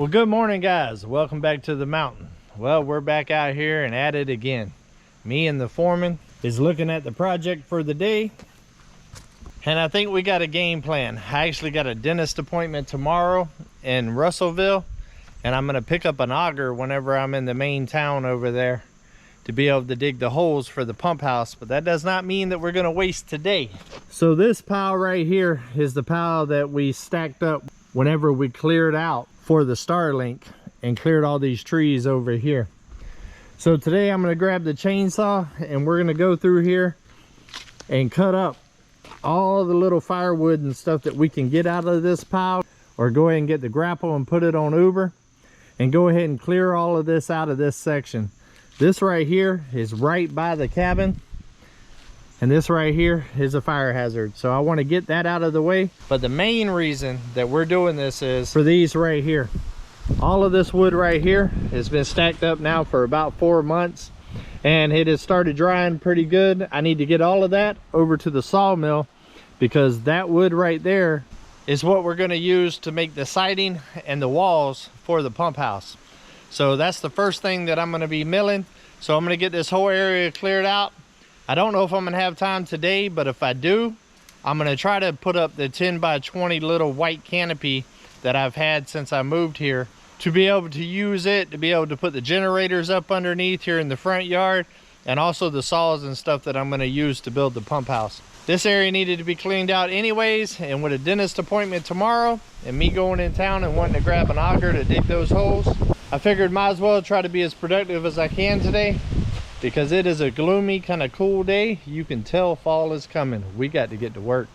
Well, good morning, guys. Welcome back to the mountain. Well, we're back out here and at it again. Me and the foreman is looking at the project for the day, and I think we got a game plan. I actually got a dentist appointment tomorrow in Russellville, and I'm gonna pick up an auger whenever I'm in the main town over there to be able to dig the holes for the pump house. But that does not mean that we're gonna waste today. So this pile right here is the pile that we stacked up whenever we cleared out for the Starlink and cleared all these trees over here. So today I'm going to grab the chainsaw and we're going to go through here and cut up all the little firewood and stuff that we can get out of this pile, or go ahead and get the grapple and put it on Uber and go ahead and clear all of this out of this section. This right here is right by the cabin, and this right here is a fire hazard, so I want to get that out of the way. But the main reason that we're doing this is for these right here. All of this wood right here has been stacked up now for about 4 months, and it has started drying pretty good. I need to get all of that over to the sawmill, because that wood right there is what we're going to use to make the siding and the walls for the pump house. So that's the first thing that I'm going to be milling. So I'm going to get this whole area cleared out. I don't know if I'm gonna have time today, but if I do, I'm gonna try to put up the 10 by 20 little white canopy that I've had since I moved here, to be able to use it, to be able to put the generators up underneath here in the front yard, and also the saws and stuff that I'm gonna use to build the pump house. This area needed to be cleaned out anyways, and with a dentist appointment tomorrow and me going in town and wanting to grab an auger to dig those holes, I figured might as well try to be as productive as I can today. Because it is a gloomy, kind of cool day. You can tell fall is coming. We got to get to work.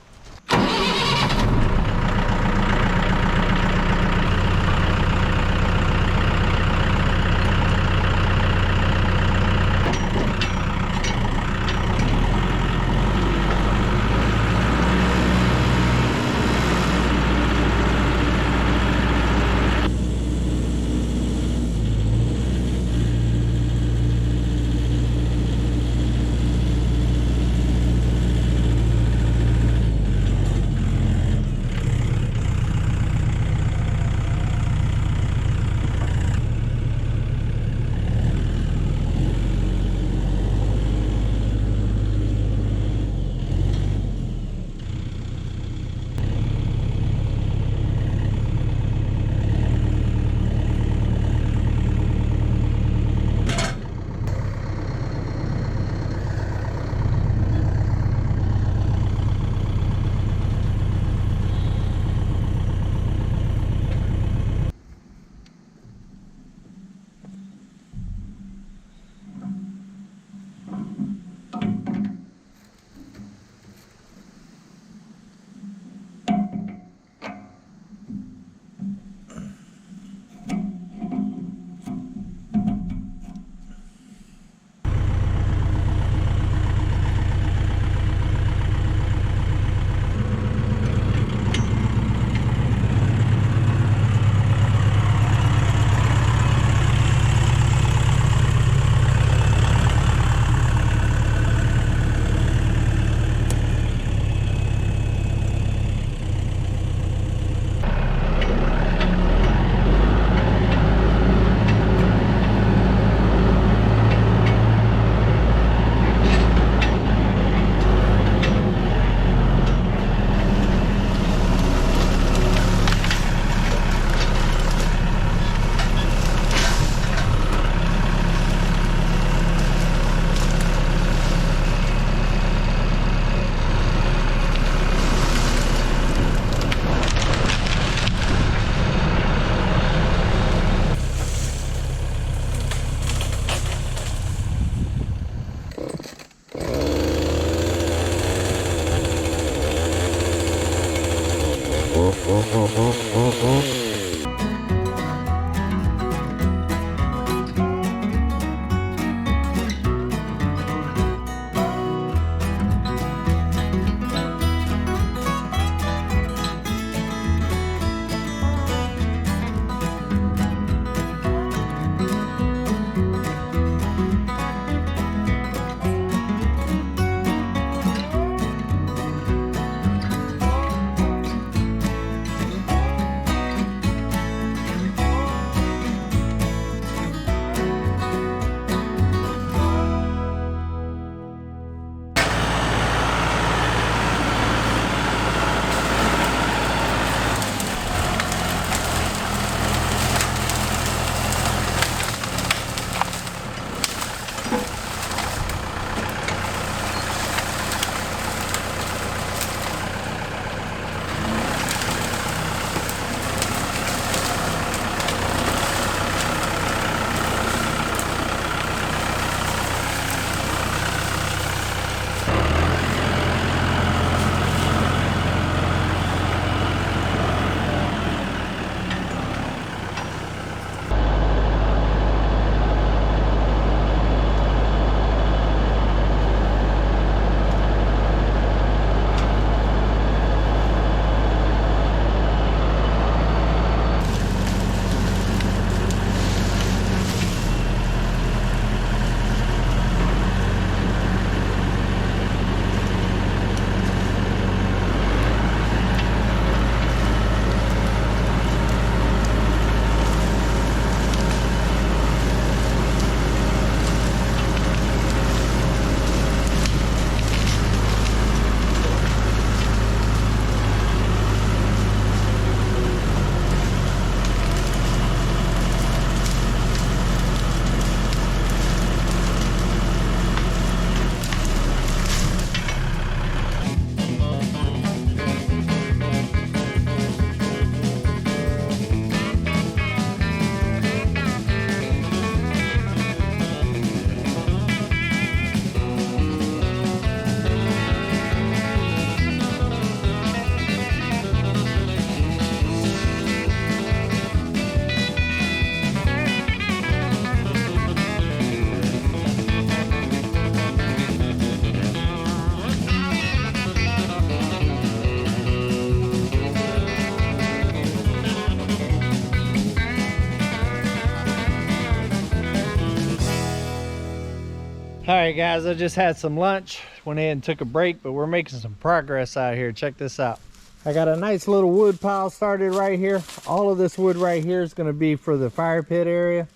All right guys, I just had some lunch, went in and took a break, but we're making some progress out here. Check this out. I got a nice little wood pile started right here. All of this wood right here is going to be for the fire pit area.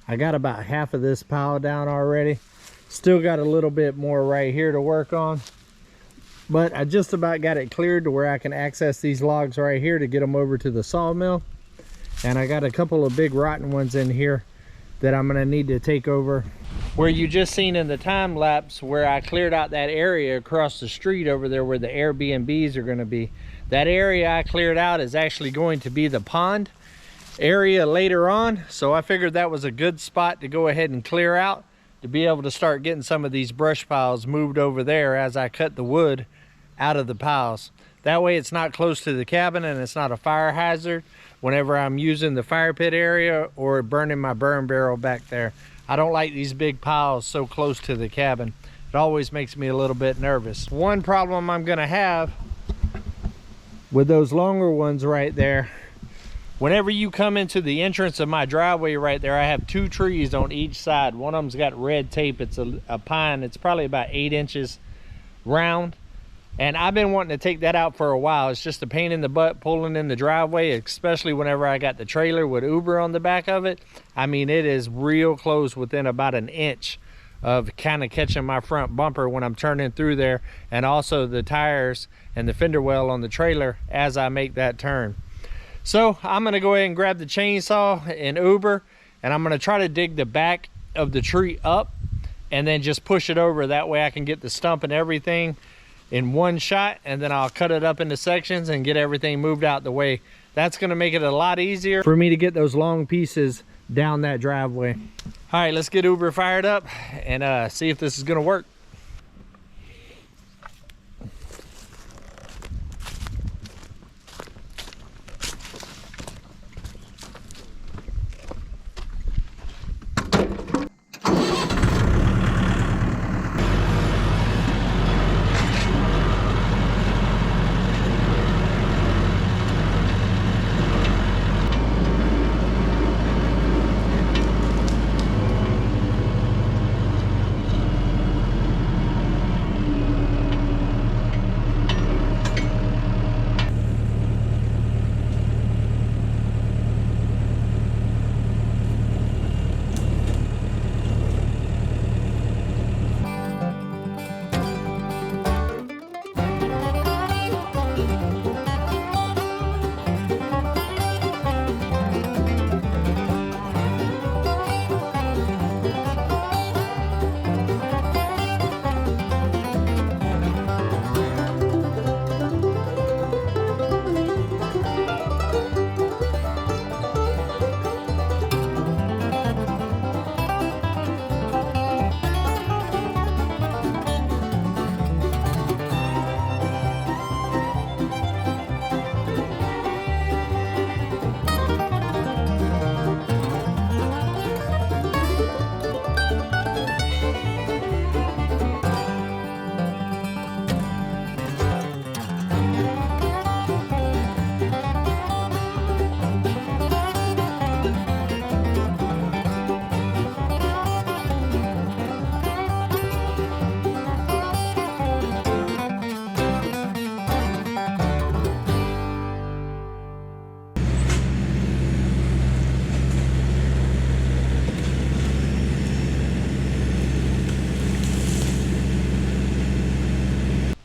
I got about half of this pile down already. Still got a little bit more right here to work on, but I just about got it cleared to where I can access these logs right here to get them over to the sawmill. And I got a couple of big rotten ones in here that I'm going to need to take over. Where you just seen in the time lapse where I cleared out that area across the street over there where the Airbnbs are going to be. That area I cleared out is actually going to be the pond area later on. So I figured that was a good spot to go ahead and clear out to be able to start getting some of these brush piles moved over there as I cut the wood out of the piles. That way it's not close to the cabin and it's not a fire hazard whenever I'm using the fire pit area or burning my burn barrel back there. I don't like these big piles so close to the cabin. It always makes me a little bit nervous. One problem I'm gonna have with those longer ones right there, whenever you come into the entrance of my driveway right there, I have two trees on each side. One of them's got red tape. It's a pine. It's probably about 8 inches round. And I've been wanting to take that out for a while. It's just a pain in the butt pulling in the driveway, especially whenever I got the trailer with Uber on the back of it. I mean, it is real close, within about an inch of kind of catching my front bumper when I'm turning through there, and also the tires and the fender well on the trailer as I make that turn. So I'm gonna go ahead and grab the chainsaw and Uber, and I'm gonna try to dig the back of the tree up and then just push it over. That way I can get the stump and everything in one shot, and then I'll cut it up into sections and get everything moved out the way. That's gonna make it a lot easier for me to get those long pieces down that driveway. All right, let's get Uber fired up and see if this is gonna work.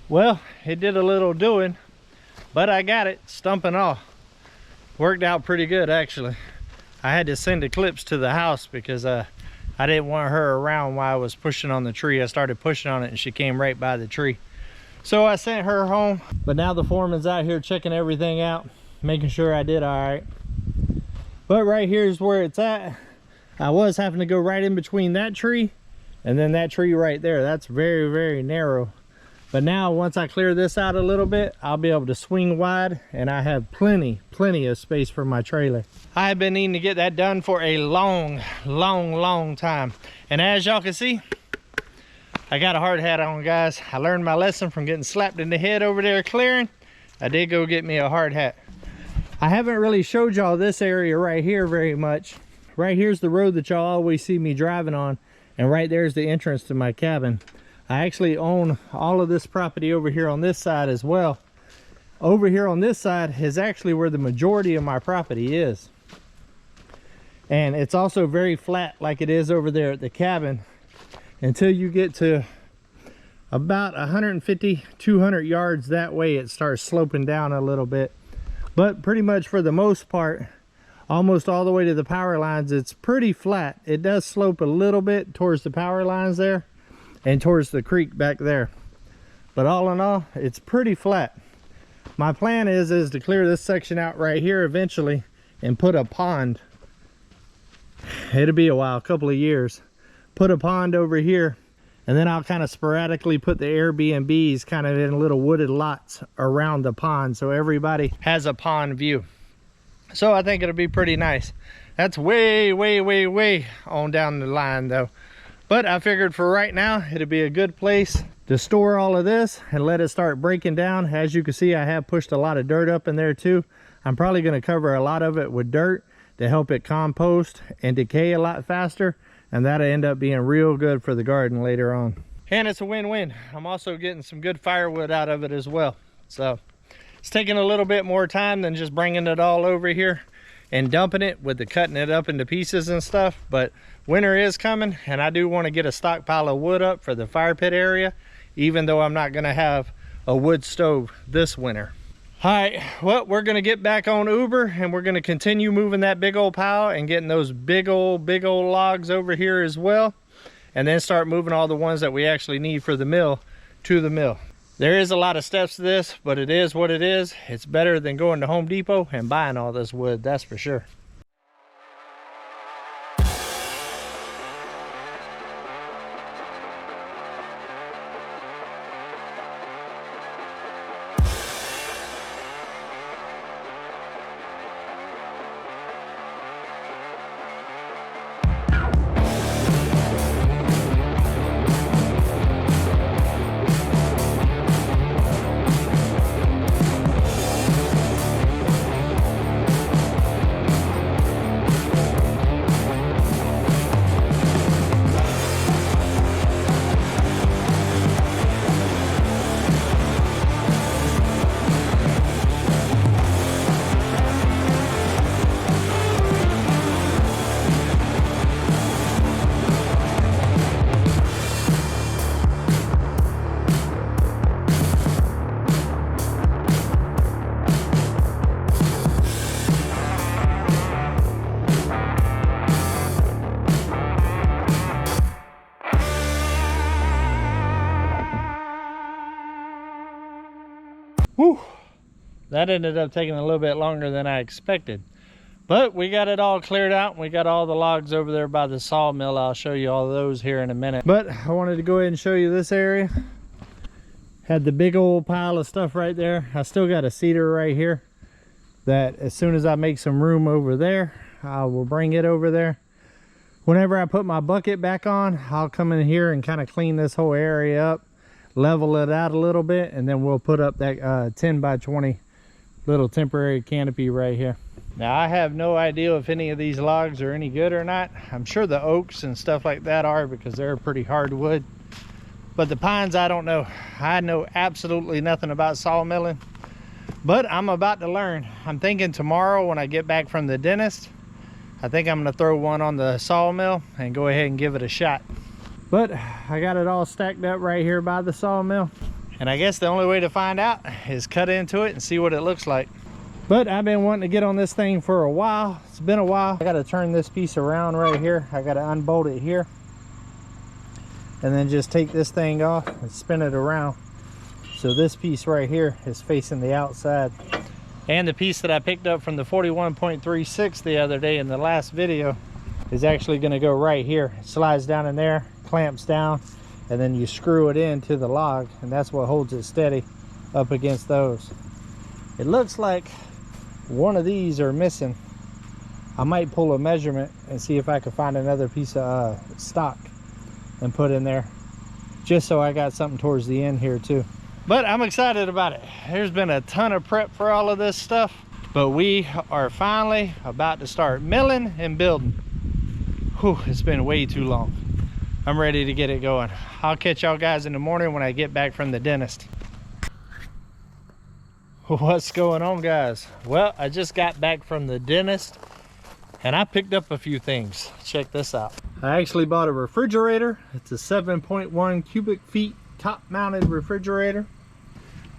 Well, it did a little doing, but I got it stumping off. Worked out pretty good, actually. I had to send the clips to the house because I didn't want her around while I was pushing on the tree. I started pushing on it and she came right by the tree. So I sent her home, but now the foreman's out here checking everything out, making sure I did all right. But right here is where it's at. I was having to go right in between that tree and then that tree right there. That's very, very narrow. But now once I clear this out a little bit, I'll be able to swing wide and I have plenty of space for my trailer. I've been needing to get that done for a long time. And as y'all can see, I got a hard hat on, guys. I learned my lesson from getting slapped in the head over there clearing. I did go get me a hard hat. I haven't really showed y'all this area right here very much. Right here's the road that y'all always see me driving on. and right there's the entrance to my cabin. I actually own all of this property over here on this side as well. Over here on this side is actually where the majority of my property is. And it's also very flat like it is over there at the cabin until you get to about 150, 200 yards that way. It starts sloping down a little bit. But pretty much for the most part, almost all the way to the power lines, it's pretty flat. It does slope a little bit towards the power lines there and towards the creek back there. But all in all, it's pretty flat. My plan is to clear this section out right here eventually and put a pond. It'll be a while, a couple of years. Put a pond over here, and then I'll kind of sporadically put the Airbnbs kind of in little wooded lots around the pond so everybody has a pond view. So I think it'll be pretty nice. That's way, way, way, way on down the line though. But I figured for right now, it'll be a good place to store all of this and let it start breaking down. As you can see, I have pushed a lot of dirt up in there too. I'm probably going to cover a lot of it with dirt to help it compost and decay a lot faster, and that'll end up being real good for the garden later on. And it's a win-win. I'm also getting some good firewood out of it as well. So it's taking a little bit more time than just bringing it all over here and dumping it with the cutting it up into pieces and stuff. But winter is coming, and I do want to get a stockpile of wood up for the fire pit area, even though I'm not going to have a wood stove this winter. All right, well, we're going to get back on Uber, and we're going to continue moving that big old pile and getting those big old logs over here as well, and then start moving all the ones that we actually need for the mill to the mill. There is a lot of steps to this, but it is what it is. It's better than going to Home Depot and buying all this wood, that's for sure. Whew, that ended up taking a little bit longer than I expected. But we got it all cleared out. We got all the logs over there by the sawmill. I'll show you all those here in a minute. But I wanted to go ahead and show you this area. Had the big old pile of stuff right there. I still got a cedar right here that as soon as I make some room over there, I will bring it over there. Whenever I put my bucket back on, I'll come in here and kind of clean this whole area up, level it out a little bit, and then we'll put up that 10 by 20 little temporary canopy right here. Now I have no idea if any of these logs are any good or not. I'm sure the oaks and stuff like that are, because they're pretty hardwood. But the pines, I don't know. I know absolutely nothing about sawmilling, but I'm about to learn. I'm thinking tomorrow when I get back from the dentist, I think I'm gonna throw one on the sawmill and go ahead and give it a shot. But I got it all stacked up right here by the sawmill. And I guess the only way to find out is cut into it and see what it looks like. But I've been wanting to get on this thing for a while. It's been a while. I gotta turn this piece around right here. I gotta unbolt it here. And then just take this thing off and spin it around. So this piece right here is facing the outside. And the piece that I picked up from the 41.36 the other day in the last video is actually gonna go right here. It slides down in there, clamps down, and then you screw it into the log, and that's what holds it steady up against those. It looks like one of these are missing. I might pull a measurement and see if I can find another piece of stock and put in there, just so I got something towards the end here too. But I'm excited about it. There's been a ton of prep for all of this stuff, but we are finally about to start milling and building. Whew, it's been way too long. I'm ready to get it going. I'll catch y'all guys in the morning when I get back from the dentist. What's going on, guys? Well, I just got back from the dentist and I picked up a few things. Check this out. I actually bought a refrigerator. It's a 7.1 cubic feet top mounted refrigerator.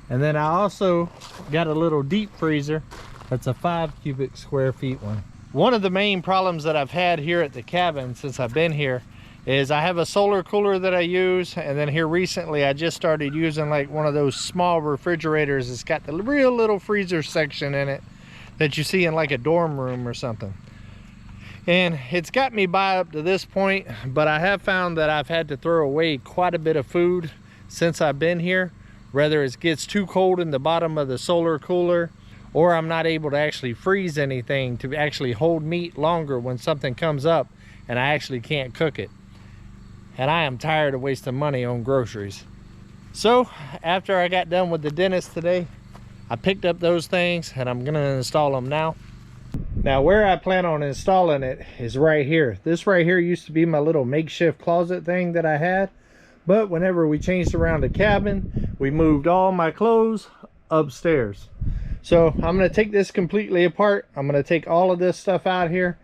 And then I also got a little deep freezer. That's a 5 cubic square feet one. One of the main problems that I've had here at the cabin since I've been here is I have a solar cooler that I use, and then here recently I just started using like one of those small refrigerators. It's got the real little freezer section in it that you see in like a dorm room or something. And it's got me by up to this point, but I have found that I've had to throw away quite a bit of food since I've been here. Whether it gets too cold in the bottom of the solar cooler, or I'm not able to actually freeze anything to actually hold meat longer when something comes up and I actually can't cook it. And I am tired of wasting money on groceries. So after I got done with the dentist today, I picked up those things and I'm gonna install them now. Now where I plan on installing it is right here. This right here used to be my little makeshift closet thing that I had, but whenever we changed around the cabin, we moved all my clothes upstairs. So I'm gonna take this completely apart. I'm gonna take all of this stuff out here,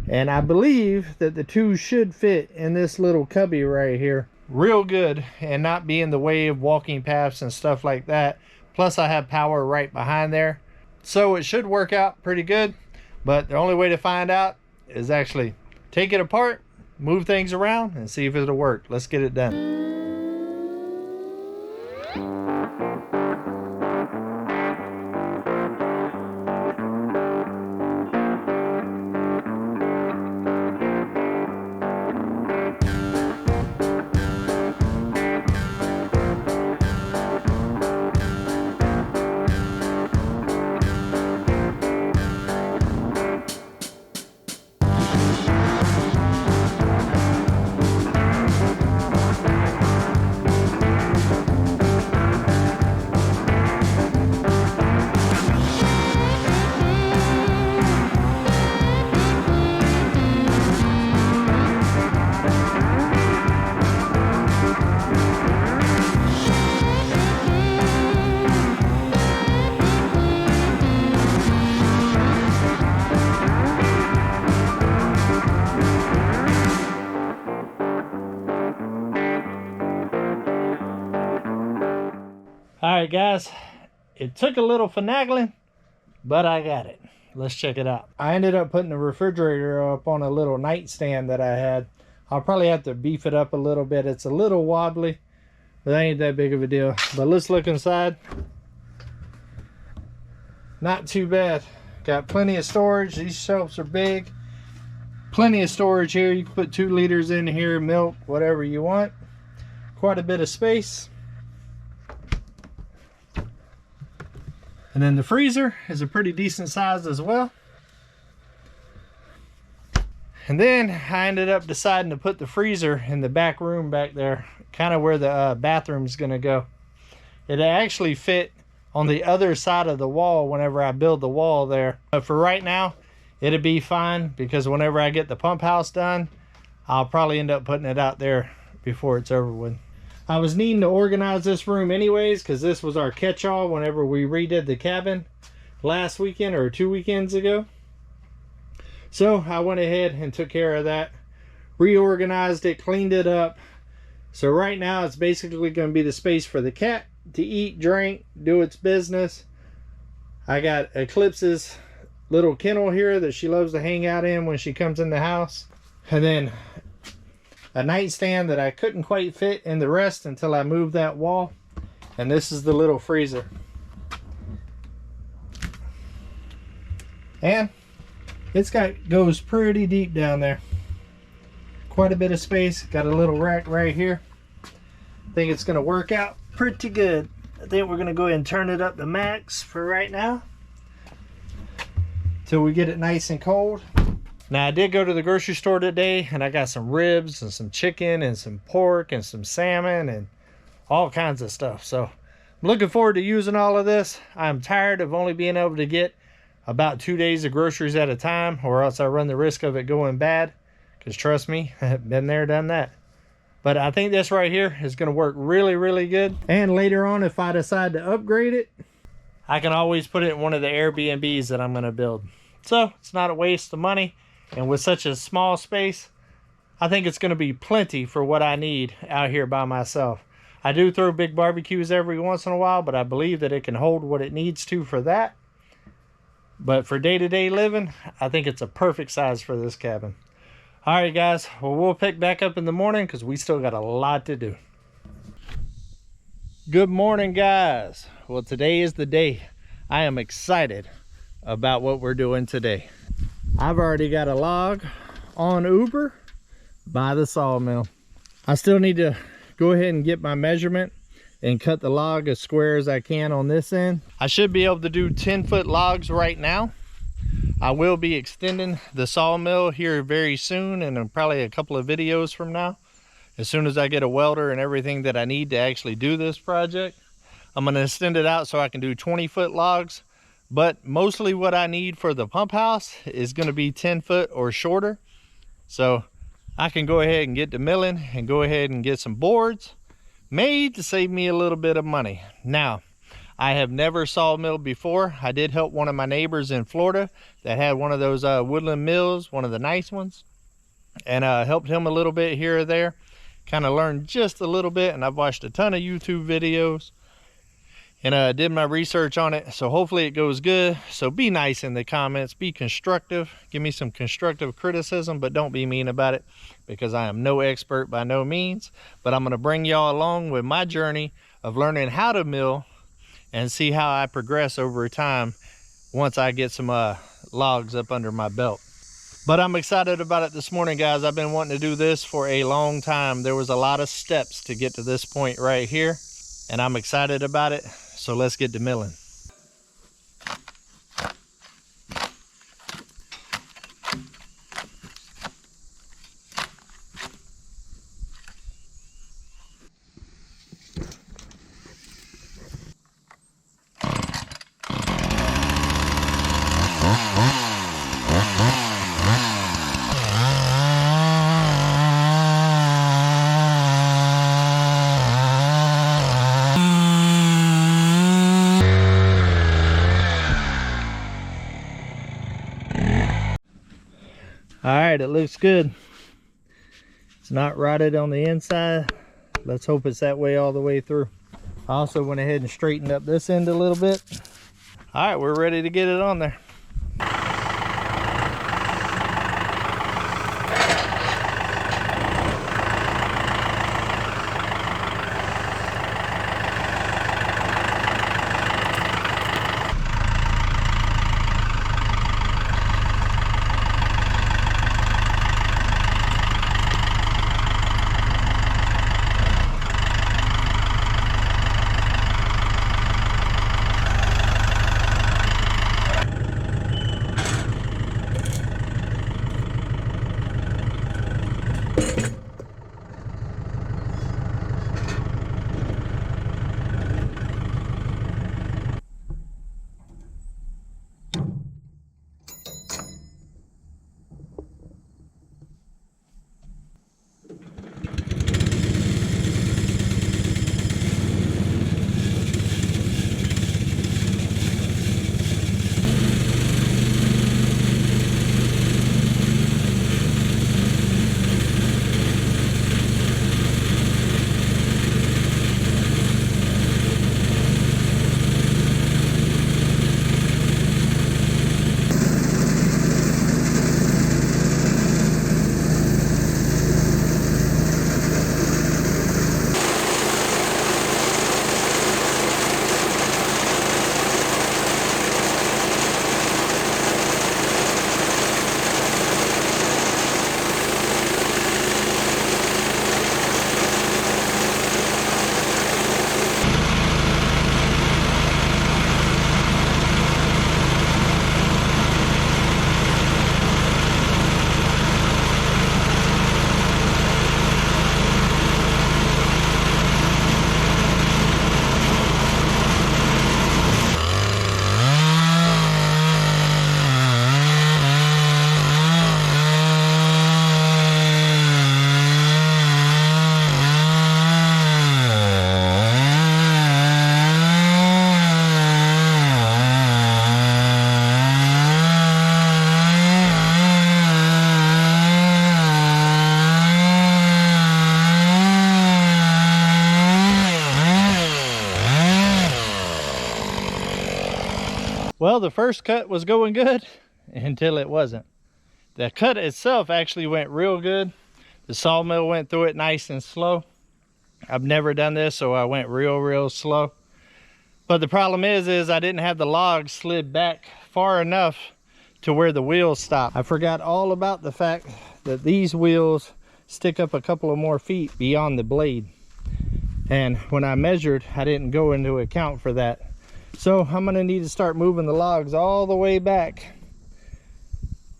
and I believe that the two should fit in this little cubby right here real good and not be in the way of walking paths and stuff like that. Plus I have power right behind there, so it should work out pretty good. But the only way to find out is actually take it apart, move things around, and see if it'll work. Let's get it done. Alright guys, it took a little finagling, but I got it. Let's check it out. I ended up putting the refrigerator up on a little nightstand that I had. I'll probably have to beef it up a little bit. It's a little wobbly, but that ain't that big of a deal. But let's look inside. Not too bad. Got plenty of storage. These shelves are big. Plenty of storage here. You can put 2 liters in here, milk, whatever you want. Quite a bit of space. And then the freezer is a pretty decent size as well. And then I ended up deciding to put the freezer in the back room back there, kind of where the bathroom's gonna go. It actually fit on the other side of the wall whenever I build the wall there. But for right now, it'll be fine, because whenever I get the pump house done, I'll probably end up putting it out there before it's over with. I was needing to organize this room anyways, because this was our catch-all whenever we redid the cabin last weekend or 2 weekends ago. So I went ahead and took care of that, reorganized it, cleaned it up. So right now it's basically going to be the space for the cat to eat, drink, do its business. I got Eclipse's little kennel here that she loves to hang out in when she comes in the house. And then a nightstand that I couldn't quite fit in the rest until I moved that wall. And this is the little freezer. And it's goes pretty deep down there. Quite a bit of space. Got a little rack right here. I think it's gonna work out pretty good. I think we're gonna go ahead and turn it up to max for right now, till we get it nice and cold. Now I did go to the grocery store today and I got some ribs and some chicken and some pork and some salmon and all kinds of stuff. So I'm looking forward to using all of this. I'm tired of only being able to get about 2 days of groceries at a time, or else I run the risk of it going bad. Because trust me, I've been there, done that. But I think this right here is going to work really, really good. And later on, if I decide to upgrade it, I can always put it in one of the Airbnbs that I'm going to build. So it's not a waste of money. And with such a small space, I think it's going to be plenty for what I need out here by myself. I do throw big barbecues every once in a while, but I believe that it can hold what it needs to for that. But for day-to-day living, I think it's a perfect size for this cabin. All right, guys. Well, we'll pick back up in the morning because we still got a lot to do. Good morning, guys. Well, today is the day. I am excited about what we're doing today. I've already got a log on Uber by the sawmill. I still need to go ahead and get my measurement and cut the log as square as I can on this end. I should be able to do 10-foot logs right now. I will be extending the sawmill here very soon, and probably a couple of videos from now. As soon as I get a welder and everything that I need to actually do this project, I'm going to extend it out so I can do 20-foot logs. But mostly what I need for the pump house is going to be 10-foot or shorter. So I can go ahead and get to milling and go ahead and get some boards made to save me a little bit of money. Now, I have never sawmilled before. I did help one of my neighbors in Florida that had one of those woodland mills, one of the nice ones, and helped him a little bit here or there. Kind of learned just a little bit, and I've watched a ton of YouTube videos and did my research on it. So hopefully it goes good. So be nice in the comments, be constructive, give me some constructive criticism, but don't be mean about it, because I am no expert by no means. But I'm going to bring y'all along with my journey of learning how to mill and see how I progress over time once I get some logs up under my belt. But I'm excited about it this morning, guys. I've been wanting to do this for a long time. There was a lot of steps to get to this point right here, and I'm excited about it. So let's get to milling. All right, it looks good. It's not rotted on the inside. Let's hope it's that way all the way through. I also went ahead and straightened up this end a little bit. All right, we're ready to get it on there. Well, the first cut was going good until it wasn't. The cut itself actually went real good. The sawmill went through it nice and slow. I've never done this, so I went real slow. But the problem is I didn't have the logs slid back far enough to where the wheels stop. I forgot all about the fact that these wheels stick up a couple of more feet beyond the blade. And when I measured, I didn't go into account for that. So I'm gonna need to start moving the logs all the way back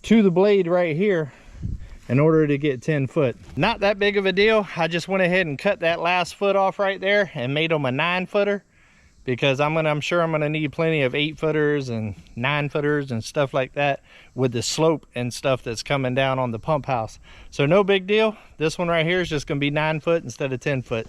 to the blade right here in order to get 10 foot. Not that big of a deal. I just went ahead and cut that last foot off right there and made them a 9-footer, because I'm sure I'm gonna need plenty of 8-footers and 9-footers and stuff like that with the slope and stuff that's coming down on the pump house. So no big deal. This one right here is just gonna be 9 foot instead of 10 foot.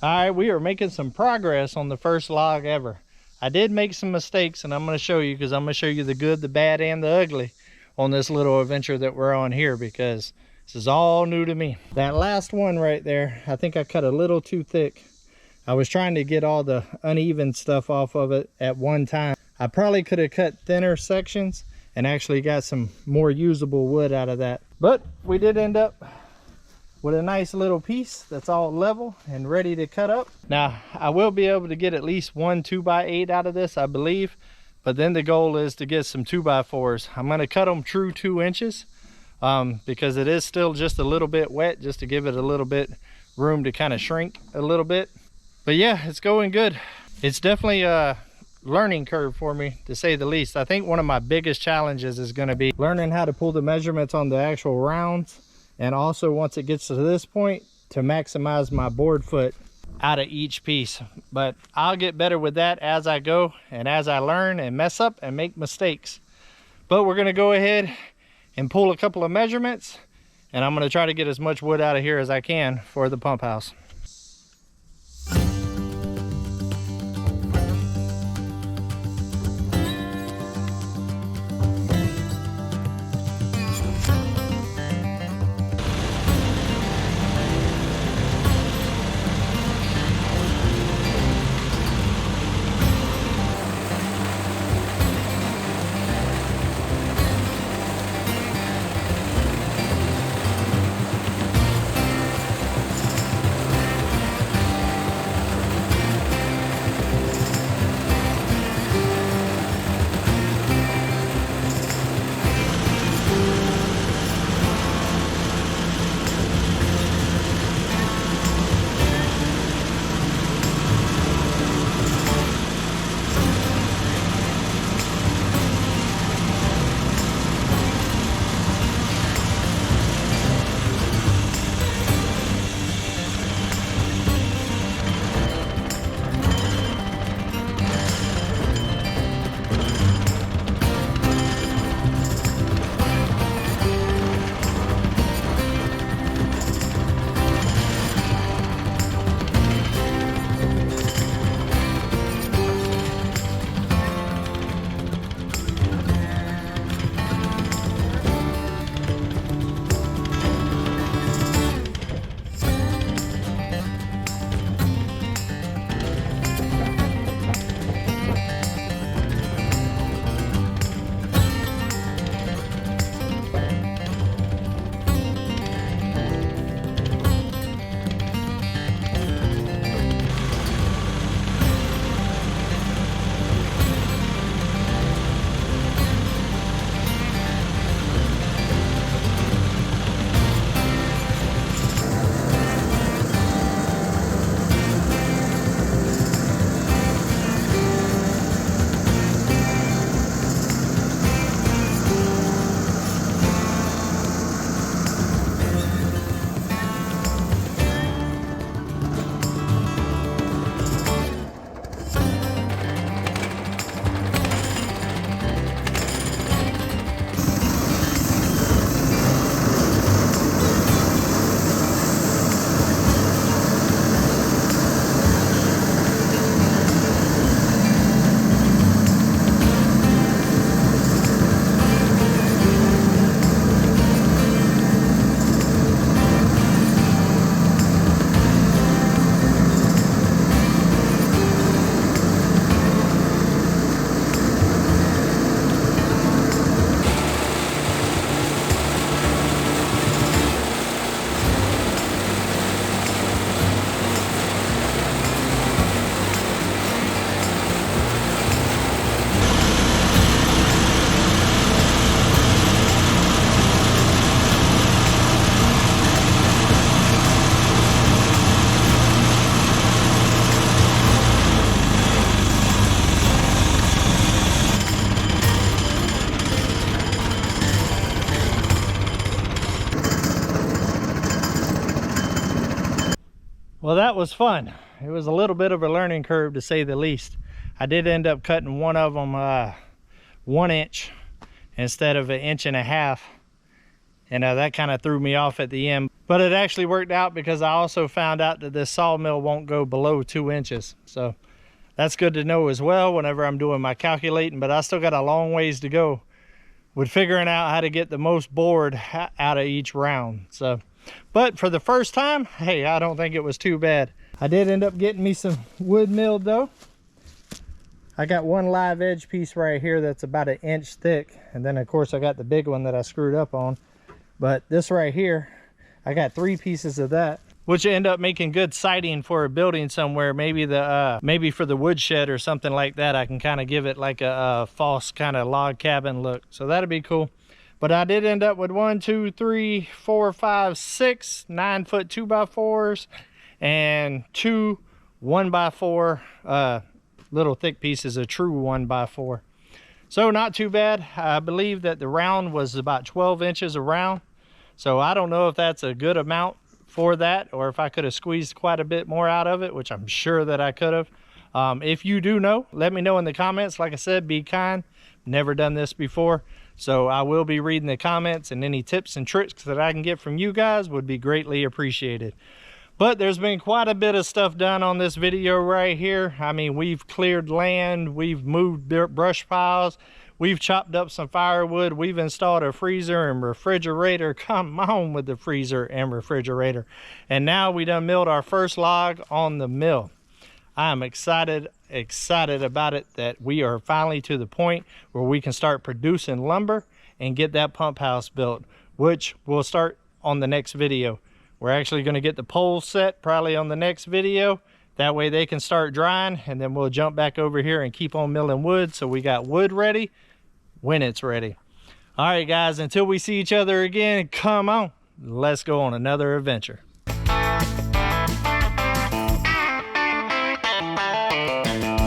All right, we are making some progress on the first log ever. I did make some mistakes, and I'm going to show you, because I'm going to show you the good, the bad, and the ugly on this little adventure that we're on here, because this is all new to me. That last one right there, I think I cut a little too thick. I was trying to get all the uneven stuff off of it at one time. I probably could have cut thinner sections and actually got some more usable wood out of that. But we did end up with a nice little piece that's all level and ready to cut up. Now, I will be able to get at least one 2x8 out of this, I believe. But then the goal is to get some 2x4s. I'm gonna cut them true 2 inches because it is still just a little bit wet, just to give it a little bit room to kind of shrink a little bit. But yeah, it's going good. It's definitely a learning curve for me, to say the least. I think one of my biggest challenges is gonna be learning how to pull the measurements on the actual rounds. And also, once it gets to this point, to maximize my board foot out of each piece. But I'll get better with that as I go and as I learn and mess up and make mistakes. But we're gonna go ahead and pull a couple of measurements, and I'm gonna try to get as much wood out of here as I can for the pump house. Well, that was fun. It was a little bit of a learning curve, to say the least. I did end up cutting one of them 1 inch instead of 1.5 inches, and that kind of threw me off at the end. But it actually worked out because I also found out that this sawmill won't go below 2 inches. So that's good to know as well whenever I'm doing my calculating. But I still got a long ways to go with figuring out how to get the most board out of each round. So, but for the first time, hey, I don't think it was too bad. I did end up getting me some wood milled though. I got one live edge piece right here that's about 1 inch thick, and then of course I got the big one that I screwed up on. But this right here, I got 3 pieces of that, which end up making good siding for a building somewhere. Maybe maybe for the woodshed or something like that. I can kind of give it like a false kind of log cabin look, so that'd be cool. But I did end up with 1, 2, 3, 4, 5, 6 9-foot 2x4s and 2 1x4 little thick pieces of true 1x4. So not too bad. I believe that the round was about 12 inches around. So I don't know if that's a good amount for that, or if I could have squeezed quite a bit more out of it, which I'm sure that I could have. If you do know, let me know in the comments. Like I said, be kind. Never done this before, so I will be reading the comments, and any tips and tricks that I can get from you guys would be greatly appreciated. But there's been quite a bit of stuff done on this video right here. I mean, we've cleared land, we've moved brush piles, we've chopped up some firewood, we've installed a freezer and refrigerator. Come on with the freezer and refrigerator. And now we done milled our first log on the mill. I am excited about it, that we are finally to the point where we can start producing lumber and get that pump house built, which we'll start on the next video. We're actually going to get the poles set probably on the next video. That way they can start drying, and then we'll jump back over here and keep on milling wood, so we got wood ready when it's ready. All right, guys, until we see each other again, come on, let's go on another adventure.